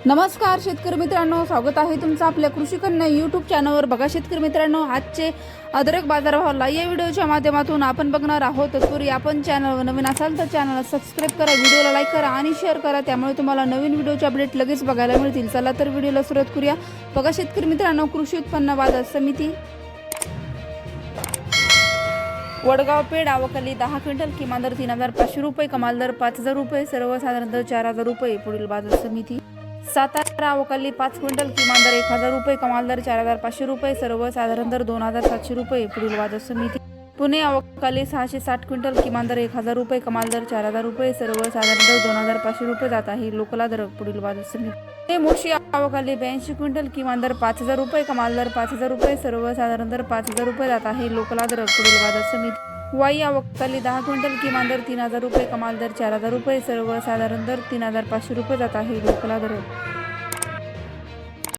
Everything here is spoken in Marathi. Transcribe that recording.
नमस्कार शेतकरी मित्रांनो, स्वागत आहे तुमचं आपल्या कृषी कन्या यूट्यूब चॅनलवर। बघा शेतकरी मित्रांनो, आजचे अदरक बाजारभाव या व्हिडिओच्या माध्यमातून आपण बघणार आहोत। तत्पूर्वी आपण चॅनलवर नवीन असाल तर चॅनलला सबस्क्राईब करा, व्हिडिओला लाईक करा आणि शेअर करा, त्यामुळे तुम्हाला नवीन व्हिडिओचे अपडेट लगेच बघायला मिळतील। चला तर व्हिडिओला सुरुवात करूया। बघा शेतकरी मित्रांनो, कृषी उत्पन्न बाजार समिती वडगाव पेठ आवकाली 10 क्विंटल, किमान दर 3500 रुपये, कमाल दर 5000 रुपये, सर्वसाधारण दर 4000 रुपये। पुढील बाजार समिती सातारा आवकाली 5 क्विंटल, किमान दर 1000 रुपये, कमाल दर 4500 रुपये, सर्वसाधारण दर 2700 रुपये। पुढील बाजार समिती पुणे आवकाली 660 क्विंटल, किमान दर 1000 रुपये, कमाल दर 4000 रुपये, सर्वसाधारण दर 2500 रुपये जात आहे लोकल अद्रक। पुढील बाजार समिती मोशी आवकाली 82 क्विंटल, किमान दर 5000 रुपये, कमाल दर 5000 रुपये, सर्वसाधारण दर 5000 रुपये जात आहे लोकल अद्रक। पुढील बाजार समिती वाई आवकाली 10 क्विंटल, किमान दर 3000 रुपये, कमाल दर 4000 रुपये, सर्वसाधारण दर 3500 रुपये जात आहे लोकल अद्रक।